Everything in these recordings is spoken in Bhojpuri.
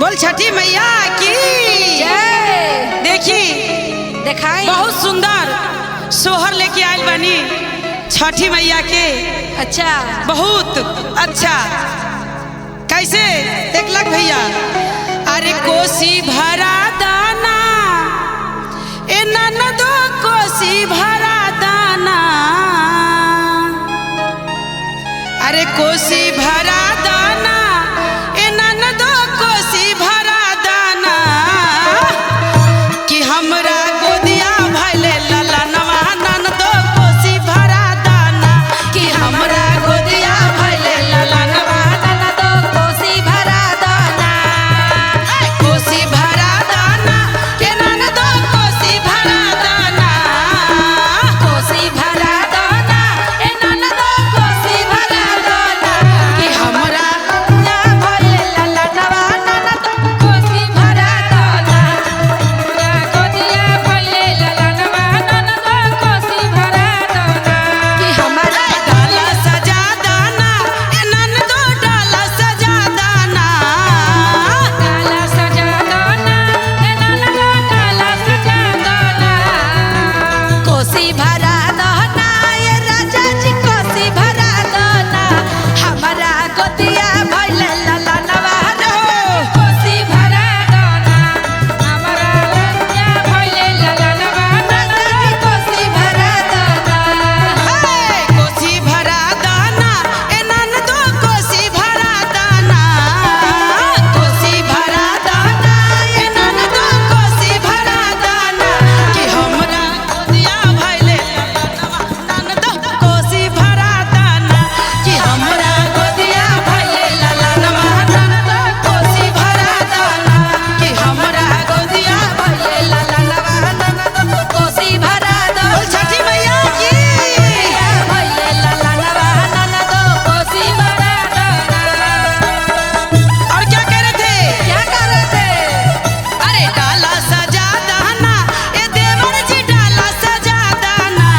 बोल छठी मैया की जय। देखी दिखाई बहुत सुंदर सोहर लेके आयल बनी छठी मैया के। अच्छा बहुत अच्छा। कैसे एक लाख भैया। अरे कोसी भरा दाना ए ननदो कोसी भरा दाना। अरे कोसी भरा दाना ए ननदो कोसी भरा दाना कि हमरा गोदिया भइले ललनवा ननदो कोसी भरा दाना कि हमरा गोदिया भइले ललनवा ननदो कोसी भरा दाना। कोसी भरा दाना के ननदो कोसी भरा दाना। कोसी भरा दाना ए ननदो कोसी भरा दाना कि हमरा ना भइले ललनवा ननदो कोसी भरा दाना। हमरा गोदिया भइले ललनवा ननदो कोसी भरा दाना कि हमरा डाला सजा दाना ए ननदो डाला सजा दाना। डाला सजा दाना ए ननदो डाला सजा दाना। कोसी भरा दाना ए राजा जी कोसी भरा दाना। हमरा गोदिया भइले ललनवा कोसी भरा दाना। हमरा गोदिया भइले ललनवा कोसी भरा दाना। कोसी भरा दाना ए ननदो कोसी भरा दाना। कोसी भरा दाना ए ननदो कोसी भरा दाना कि हमरा गोदिया भइले ननदो कोसी भरा दाना कि हमरा गोदिया भइले ललनवा ननदो कोसी भरा दाना कि हमरा गोदिया भइले ललनवा ननदो कोसी भरा दाना। बोल छठी मैया की भइले ललनवा ननदो कोसी भरा दाना। और क्या कह रहे थे? क्या कर रहे थे? अरे डाला सजा दाना ए देवर जी डाला सजा दाना।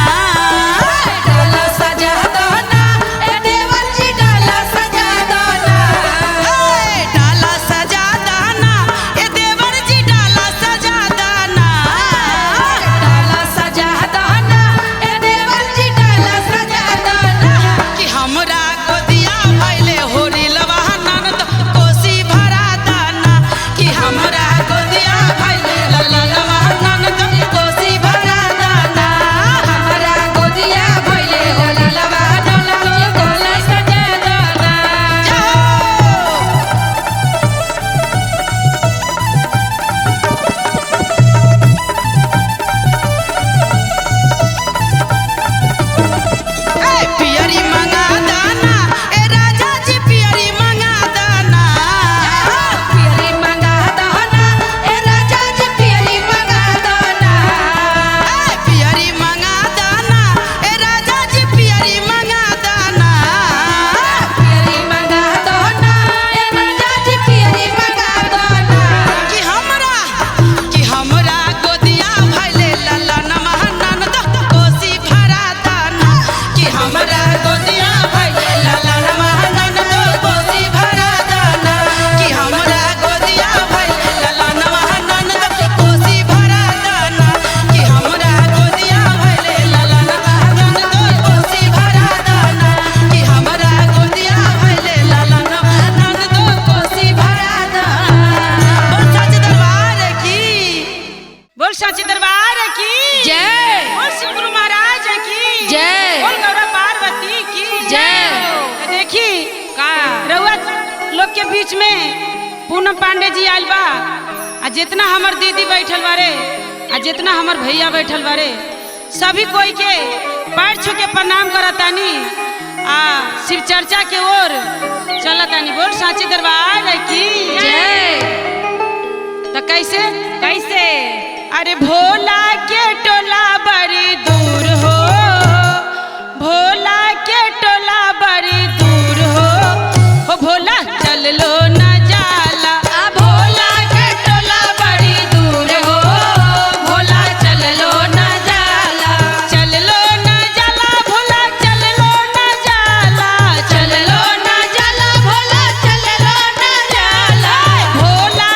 डाला सजा दाना ए देवर जी डाला सजा दाना। डाला सजा दाना ए देवर जी डाला सजा दाना। डाला सजा दाना ए देवर जी डाला सजा दाना। कि हमरा गोदिया भइले होरी लवा ननद कोसी भरा दाना कि हमरा गोदिया भइले ललनवा ननद कोसी भरा दाना। हमरा गोदिया भइले ललनवा ननदो डाला सजा दाना। पियरी मंगा दाना ए राजा जी पियरी मंगा दाना। पियरी मंगा दाना ए राजा जी पियरी मंगा दाना। पियरी मंगा दाना ए राजा जी पियरी मंगा दाना। पियरी मंगा दाना ए राजा जी पियरी मंगा दाना। कि हमरा गोदिया भइले ललनवा ननद कोसी भरा दाना कि हमरा गोदिया भइले ललनवा ननद कोसी भरा दाना कि हमरा गोदिया भइले ललनवा ननद कोसी भरा दाना कि हमरा गोदिया भइले ललनवा ननद कोसी भरा दाना कि हमरा गोदिया भइले ललनवा ननद कोसी भरा दाना। बोल साचे दरबार की जय। बोल शिव गुरु महाराज की जय। बोल गौरा पार्वती की जय। देखी का रउआ लोग के बीच में पूनम पांडे जी आइल बा। आ जितना हमर दीदी बैठल बारे आ जितना हमर भैया बैठल बारे सभी कोई के पैर छू के प्रणाम करतानी आ शिव चर्चा के ओर चलतानी। बोल साचे दरबार की जय। तो कैसे कैसे अरे भोला के टोला बड़ी दूर हो। भोला के टोला बड़ी दूर हो भोला चल लो न जाला। भोला के टोला बड़ी दूर हो। भोला चल लो न जाला। चल लो न जाला भोला चल लो न जाला। चल लो न जाला भोला चल लो न जाला। भोला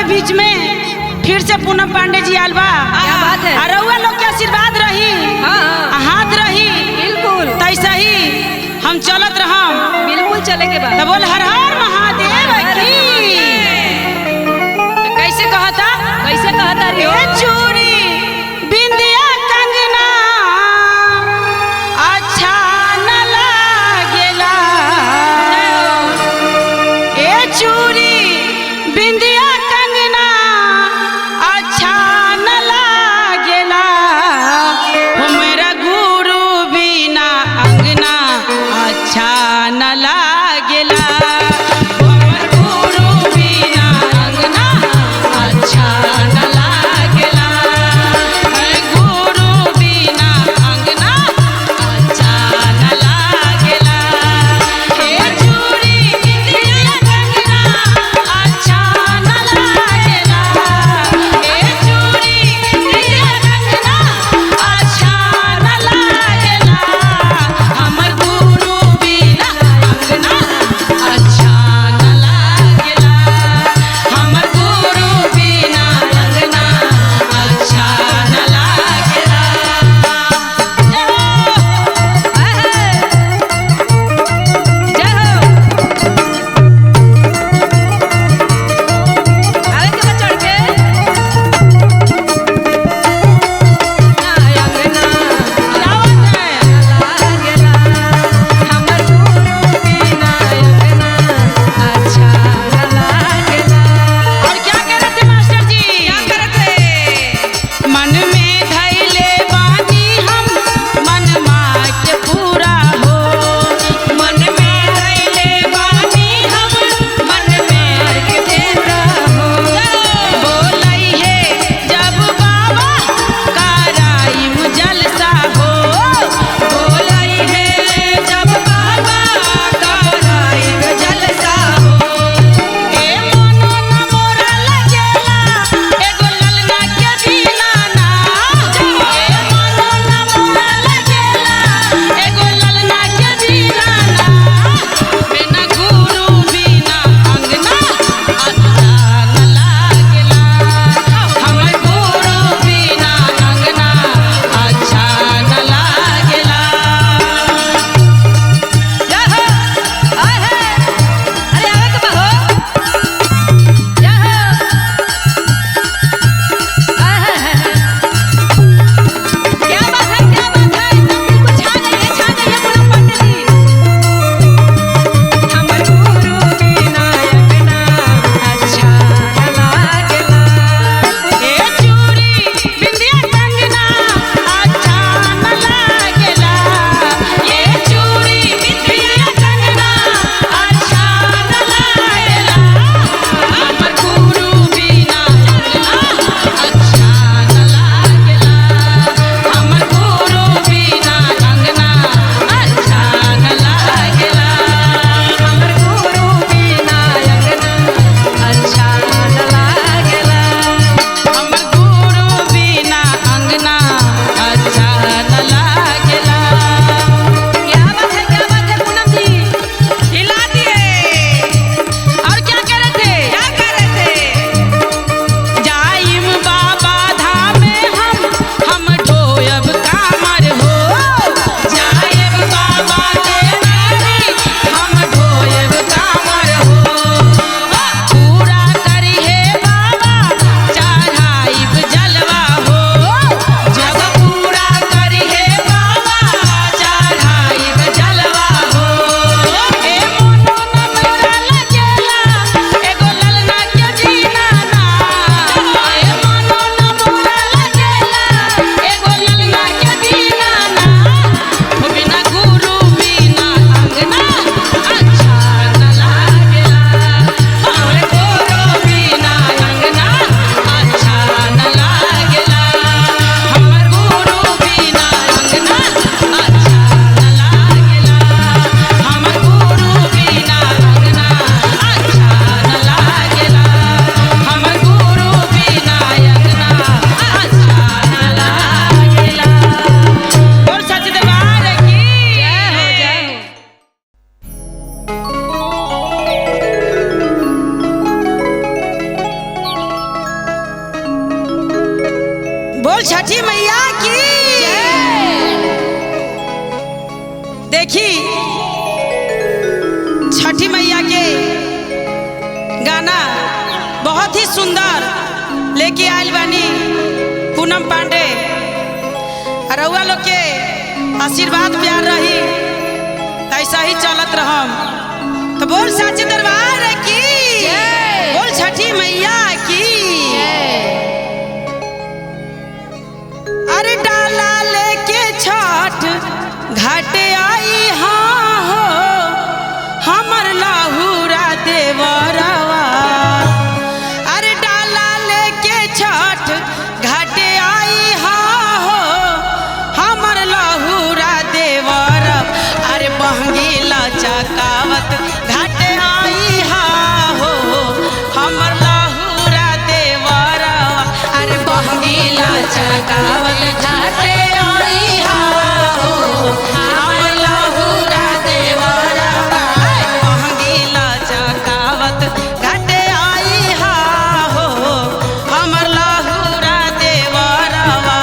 बीच में फिर से पूनम पांडे जी आल बा। क्या बात है। और रउआ लोग के आशीर्वाद रही, हाँ हाथ रही, बिल्कुल तैसा ही हम चलत रहम। बिल्कुल चले के बाद तो बोल हर हर महादेव की। कैसे कहता? कैसे कहता रे? ए चूड़ी बिंदिया कंगना अच्छा न लागेला। ए चूड़ी बिंदिया कंगना अच्छा न लागेला। हो मेरा गुरु बिना अंगना अच्छा न लागेला। हमर गुरु बिना बोल छठी मैया की। देखी छठी मैया के गाना बहुत ही सुंदर लेके आयल बानी पूनम पांडे। रउआ लोग के आशीर्वाद प्यार रही ऐसा ही चलत रहम। तो बोल सच्चे दरबार की, बोल छठी मैया की। अरे डाला लेके छठ घाटे आई हाँ हो हमर लाहुरा देवरवा। अरे डाला लेके छठ घाटे आई हाँ हो हमर लाहुरा देवरवा। अरे बहंगीला चकावत घाटे आई हाँ हो हमर लाहुरा देवरवा। अरे बहंगीला चकावत घाटे आई हाँ हो हमर लाहुरा देवरवा। बहंगीला चकावत घाटे आई हाँ हो हमर लाहुरा देवरवा।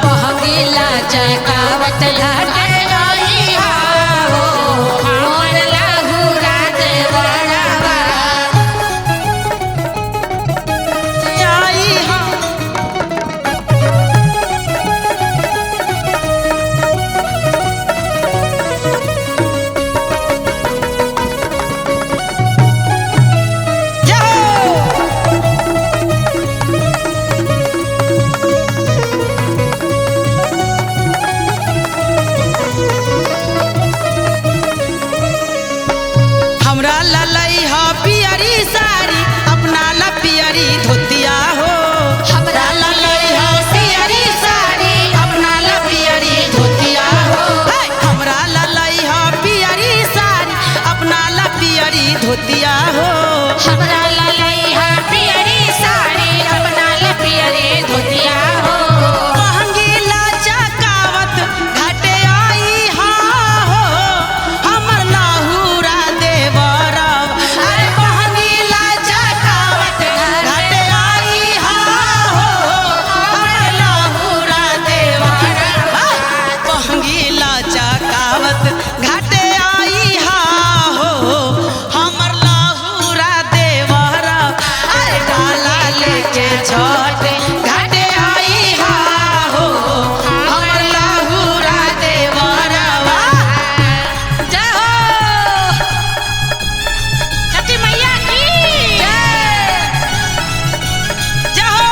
बहंगीला चकावत घाटे आई हाँ हो हमर लाहुरा देवरवा। आई हाँ हमरा ललई ह पियरी साड़ी अपना ला पियरी धोतिया हो। हमरा ललई ह पियरी साड़ी अपना ला पियरी धोतिया हो। हमरा ललई ह पियरी साड़ी अपना ला पियरी धोतिया हो। हमरा ललई हा पियरी साड़ी अपना ला पियरी धोतिया हो। बहंगीला चकावत घाटे आई हाँ हो हमर लाहुरा देवरवा। अरे बहंगीला चकावत घाटे आई हाँ हो हमर लाहुरा देवरवा। बहंगीला चकावत घाटे आई हाँ हो हमर लाहुरा देवरवा। अरे डाला लेके छठ घाटे आई हाँ हो हमर लाहुरा देवरवा। जय हो छठी मैया की जय। जय हो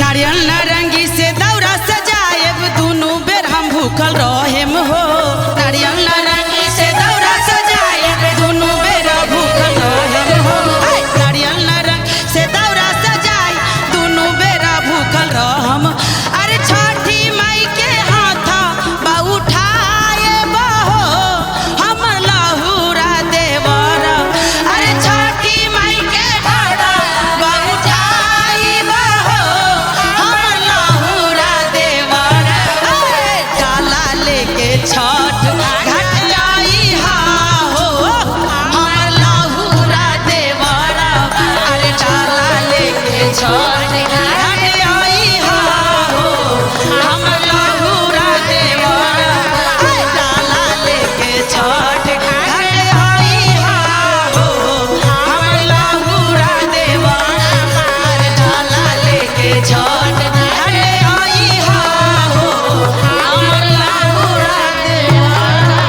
नारियल नारंगी से दौरा सजाएब दुनू बेर हम भूखल रहेम हो। नारियल नारंगी से दौरा सजाएब दुनू बेर भूखल रहेम हो। नारियल नारंगी से दौरा सजाई दुनू बेर भूखल रहम। अरे छठी माई के हाथा बा उठाए बहो हमर लाहुरा देवरवा। अरे छठी माई के हाथा बा उठाई बहो हमर लाहुरा देवरवा। अरे डाला लेके छठ घाट आई हाँ हो हमर लाहुरा देवरवा। अरे डाला लेके छठ घाट आई हाँ हो हमर लाहुरा देवरवा। अरे डाला लेके छठ घाट आई हाँ हो हमर लाहुरा देवरवा। अरे डाला लेके छठ घाट आई हाँ हो हमर लाहुरा देवरवा।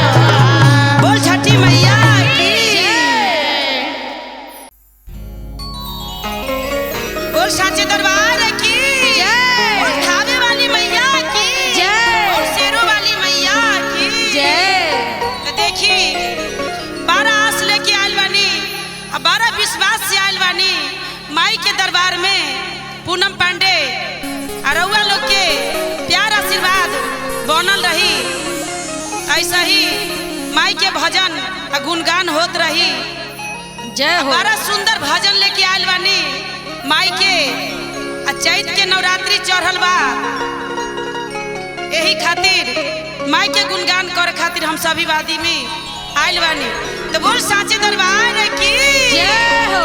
बोल छठी मैया की। बोल साचे दरबार की जय। बोल खावे वाली मैया की जय। बोल शेरों वाली मैया की जय। तो देखी 12 आस लेके आयल बानी और 12 विश्वास से आयल बानी माई के दरबार में पूनम पांडे। रउआ लोग के बनल रही, ऐसा ही माई के भजन आ गुणगान होत रही। जय हो। बड़ा सुंदर भजन लेके आयल बानी माई के। आ चैत के नवरात्रि चढ़ल बा, यही खातिर माई के गुणगान करे खातिर हम सभी वादी में आयल बानी। तो बोल साचे दरबार की जय हो।